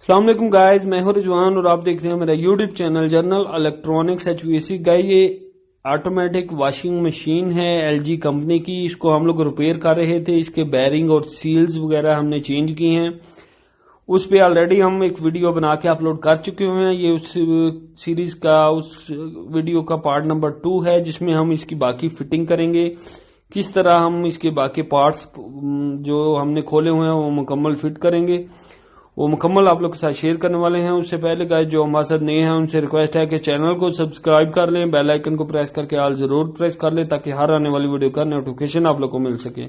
अस्सलाम वालेकुम गाइस, मैं हूं रिजवान और आप देख रहे हैं मेरा YouTube channel general electronics HVAC। Guys ये ऑटोमेटिक वॉशिंग मशीन है एलजी कंपनी की। इसको हम लोग रिपेयर कर रहे थे। इसके बैरिंग और सील्स वगैरह हमने चेंज किए हैं। उस पे ऑलरेडी हम एक वीडियो बना के अपलोड कर चुके हुए हैं। ये उस सीरीज का उस वीडियो का पार्ट नंबर 2 है, जिसमें हम इसकी बाकी फिटिंग करेंगे। किस तरह हम इसके बाकी पार्ट्स जो हमने खोले हुए हैं वो मुकम्मल फिट करेंगे, वो मुकम्मल आप लोग के साथ शेयर करने वाले हैं। उससे पहले गाइस जो हमारे साथ नए हैं उनसे रिक्वेस्ट है कि चैनल को सब्सक्राइब कर लें, बेल आइकन को प्रेस करके ऑल जरूर प्रेस कर लें ताकि हर आने वाली वीडियो का नोटिफिकेशन आप लोग को मिल सके।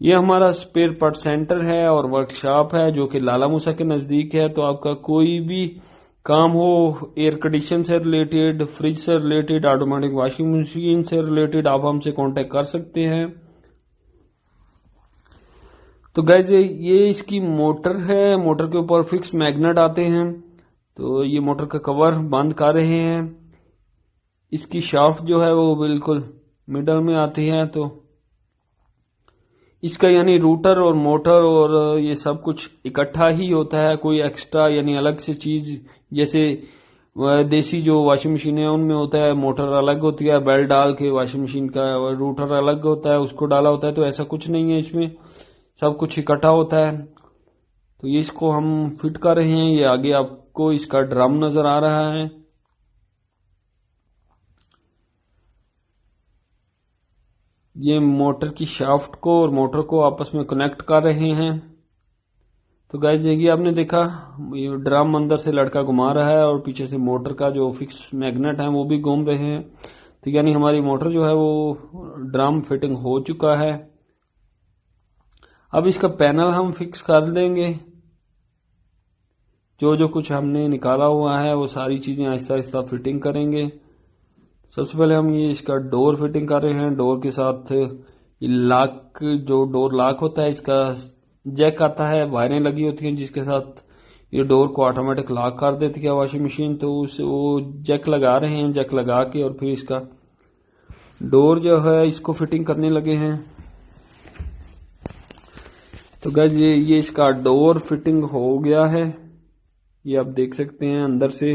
ये हमारा स्पेयर पार्ट सेंटर है और वर्कशॉप है जो कि लाला मूसा के नजदीक है। तो आपका कोई भी काम हो, एयर कंडीशन से रिलेटेड, फ्रिज से रिलेटेड, ऑटोमेटिक वॉशिंग मशीन से रिलेटेड, आप हमसे कांटेक्ट कर सकते हैं। तो गैस ये इसकी मोटर है। मोटर के ऊपर फिक्स मैग्नेट आते हैं। तो ये मोटर का कवर बंद कर रहे हैं। इसकी शाफ्ट जो है वो बिल्कुल मिडल में आती है। तो इसका यानी रूटर और मोटर और ये सब कुछ इकट्ठा ही होता है, कोई एक्स्ट्रा यानी अलग से चीज जैसे देसी जो वॉशिंग मशीन है उनमें होता है मोटर अलग होती है, बेल्ट डाल के वॉशिंग मशीन का रूटर अलग होता है, उसको डाला होता है। तो ऐसा कुछ नहीं है, इसमें सब कुछ इकट्ठा होता है। तो ये इसको हम फिट कर रहे हैं। ये आगे आपको इसका ड्रम नजर आ रहा है। ये मोटर की शाफ्ट को और मोटर को आपस में कनेक्ट कर रहे हैं। तो गाइस देखिए, आपने देखा ये ड्रम अंदर से लड़का घुमा रहा है और पीछे से मोटर का जो फिक्स मैग्नेट है वो भी घूम रहे हैं। तो यानी हमारी मोटर जो है वो ड्रम फिटिंग हो चुका है। अब इसका पैनल हम फिक्स कर देंगे। जो जो कुछ हमने निकाला हुआ है वो सारी चीजें आहिस्ता आहिस्ता फिटिंग करेंगे। सबसे पहले हम ये इसका डोर फिटिंग कर रहे हैं। डोर के साथ ये लॉक, जो डोर लॉक होता है, इसका जैक आता है, वायरें लगी होती हैं जिसके साथ ये डोर को ऑटोमेटिक लॉक कर देती है वॉशिंग मशीन। तो उस वो जैक लगा रहे हैं। जैक लगा के और फिर इसका डोर जो है इसको फिटिंग करने लगे हैं। तो गाइस ये इसका डोर फिटिंग हो गया है। ये आप देख सकते हैं अंदर से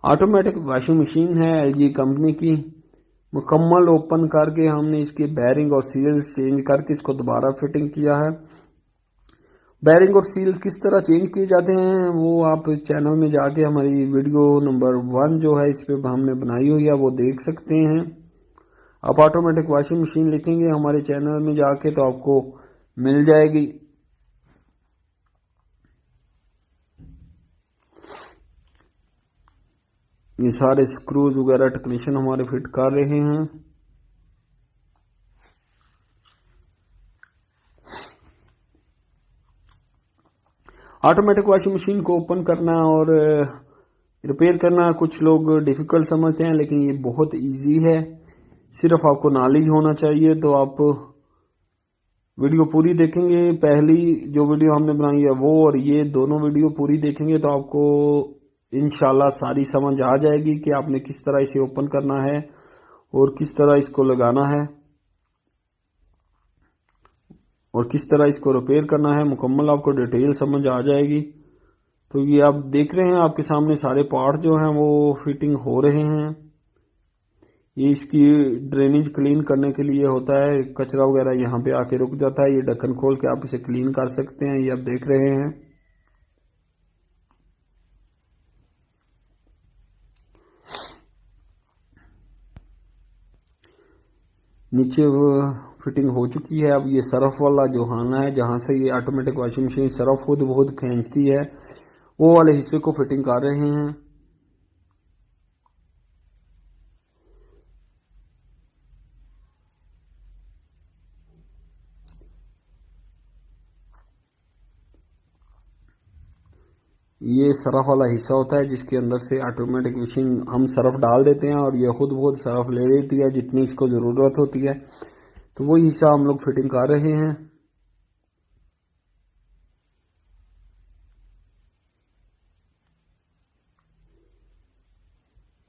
ऑटोमेटिक वॉशिंग मशीन है एलजी कंपनी की। मुकम्मल ओपन करके हमने इसके बैरिंग और सील्स चेंज करके इसको दोबारा फिटिंग किया है। बैरिंग और सील किस तरह चेंज किए जाते हैं वो आप चैनल में जाके हमारी वीडियो नंबर 1 जो है इस पे हमने बनाई हुई है वो देख सकते हैं। आप ऑटोमेटिक वॉशिंग मशीन लिखेंगे हमारे चैनल में जाके तो आपको मिल जाएगी। ये सारे स्क्रूज वगैरह टेक्नीशियन हमारे फिट कर रहे हैं। ऑटोमेटिक वॉशिंग मशीन को ओपन करना और रिपेयर करना कुछ लोग डिफिकल्ट समझते हैं, लेकिन ये बहुत इजी है। सिर्फ आपको नॉलेज होना चाहिए। तो आप वीडियो पूरी देखेंगे, पहली जो वीडियो हमने बनाई है वो और ये दोनों वीडियो पूरी देखेंगे तो आपको इंशाल्लाह सारी समझ आ जाएगी कि आपने किस तरह इसे ओपन करना है और किस तरह इसको लगाना है और किस तरह इसको रिपेयर करना है। मुकम्मल आपको डिटेल समझ आ जाएगी। तो ये आप देख रहे हैं आपके सामने सारे पार्ट जो हैं वो फिटिंग हो रहे हैं। ये इसकी ड्रेनेज क्लीन करने के लिए होता है। कचरा वगैरह यहाँ पे आके रुक जाता है। ये ढक्कन खोल के आप इसे क्लीन कर सकते हैं। ये आप देख रहे हैं। नीचे वो फिटिंग हो चुकी है। अब ये सरफ वाला जो खाना है जहां से ये ऑटोमेटिक वॉशिंग मशीन सरफ खुद बहुत खींचती है वो वाले हिस्से को फिटिंग कर रहे हैं। ये सरफ वाला हिस्सा होता है जिसके अंदर से ऑटोमेटिक मशीन हम सरफ डाल देते हैं और ये खुद बहुत सरफ ले लेती है जितनी इसको ज़रूरत होती है। तो वही हिस्सा हम लोग फिटिंग कर रहे हैं।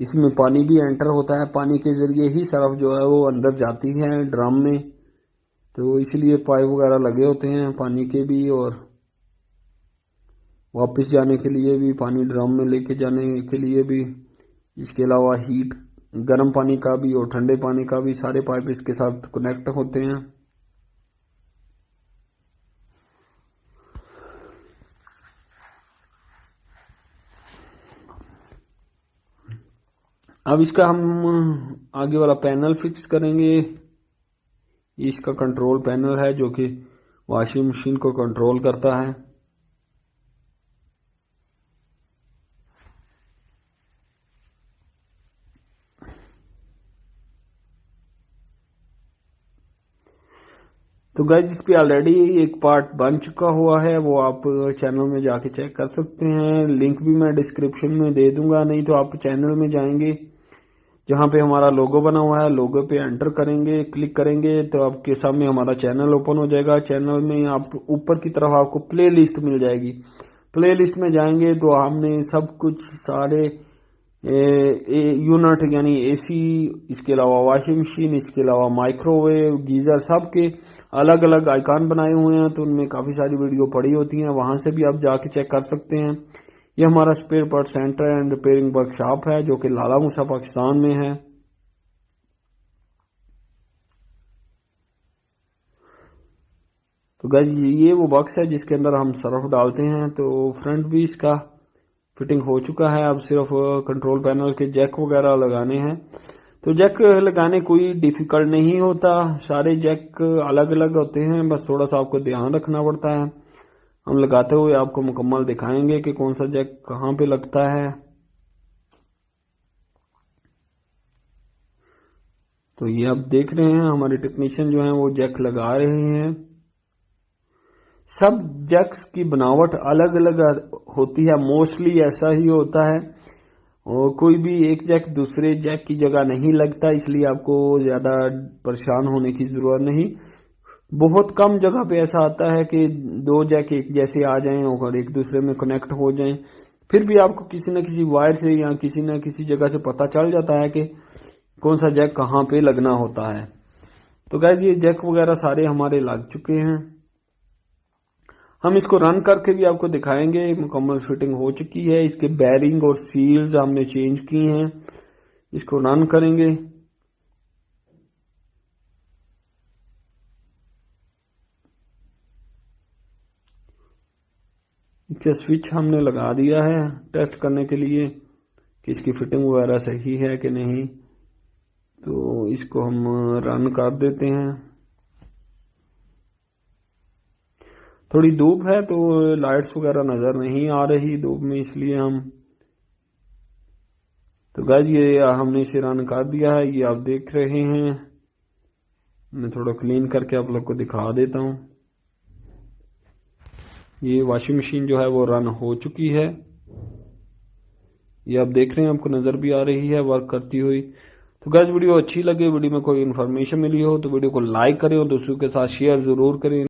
इसमें पानी भी एंटर होता है। पानी के जरिए ही सरफ जो है वो अंदर जाती है ड्रम में। तो इसलिए पाइप वगैरह लगे होते हैं पानी के भी, और वापस जाने के लिए भी, पानी ड्रम में लेके जाने के लिए भी। इसके अलावा हीट गर्म पानी का भी और ठंडे पानी का भी सारे पाइप इसके साथ कनेक्ट होते हैं। अब इसका हम आगे वाला पैनल फिक्स करेंगे। ये इसका कंट्रोल पैनल है जो कि वॉशिंग मशीन को कंट्रोल करता है। तो गाइस इस पे ऑलरेडी एक पार्ट बन चुका हुआ है, वो आप चैनल में जाके चेक कर सकते हैं। लिंक भी मैं डिस्क्रिप्शन में दे दूंगा, नहीं तो आप चैनल में जाएंगे जहां पे हमारा लोगो बना हुआ है, लोगो पे एंटर करेंगे, क्लिक करेंगे तो आपके सामने हमारा चैनल ओपन हो जाएगा। चैनल में आप ऊपर की तरफ आपको प्ले लिस्ट मिल जाएगी। प्ले लिस्ट में जाएंगे तो हमने सब कुछ सारे यूनिट यानी एसी, इसके अलावा वॉशिंग मशीन, इसके अलावा माइक्रोवेव, गीजर, सब के अलग अलग आइकॉन बनाए हुए हैं। तो उनमें काफ़ी सारी वीडियो पड़ी होती हैं, वहां से भी आप जाके चेक कर सकते हैं। ये हमारा spare part centre and repairing workshop है जो कि लाला मूसा पाकिस्तान में है। तो गाइस ये वो बॉक्स है जिसके अंदर हम सर्फ डालते हैं। तो फ्रंट भी इसका फिटिंग हो चुका है, अब सिर्फ कंट्रोल पैनल के जैक वगैरह लगाने हैं। तो जैक लगाने कोई डिफिकल्ट नहीं होता, सारे जैक अलग अलग होते हैं, बस थोड़ा सा आपको ध्यान रखना पड़ता है। हम लगाते हुए आपको मुकम्मल दिखाएंगे कि कौन सा जैक कहाँ पे लगता है। तो ये आप देख रहे हैं हमारे टेक्नीशियन जो हैं वो जैक लगा रहे हैं। सब जैक्स की बनावट अलग अलग होती है, मोस्टली ऐसा ही होता है, और कोई भी एक जैक दूसरे जैक की जगह नहीं लगता, इसलिए आपको ज्यादा परेशान होने की जरूरत नहीं। बहुत कम जगह पे ऐसा आता है कि दो जैक एक जैसे आ जाएं और एक दूसरे में कनेक्ट हो जाएं। फिर भी आपको किसी न किसी वायर से या किसी न किसी जगह से पता चल जाता है कि कौन सा जैक कहाँ पे लगना होता है। तो गाइस ये जैक वगैरह सारे हमारे लग चुके हैं। हम इसको रन करके भी आपको दिखाएंगे। मुकम्मल फिटिंग हो चुकी है, इसके बैरिंग और सील्स हमने चेंज की हैं। इसको रन करेंगे। इसका स्विच हमने लगा दिया है टेस्ट करने के लिए कि इसकी फिटिंग वगैरह सही है कि नहीं। तो इसको हम रन कर देते हैं। थोड़ी धूप है तो लाइट्स वगैरह नजर नहीं आ रही धूप में, इसलिए हम, तो गाइस ये हमने इसे रन कर दिया है, ये आप देख रहे हैं। मैं थोड़ा क्लीन करके आप लोग को दिखा देता हूं। ये वॉशिंग मशीन जो है वो रन हो चुकी है, ये आप देख रहे हैं, आपको नजर भी आ रही है वर्क करती हुई। तो गाइस वीडियो अच्छी लगे, वीडियो में कोई इन्फॉर्मेशन मिली हो तो वीडियो को लाइक करें और दोस्तों के साथ शेयर जरूर करें।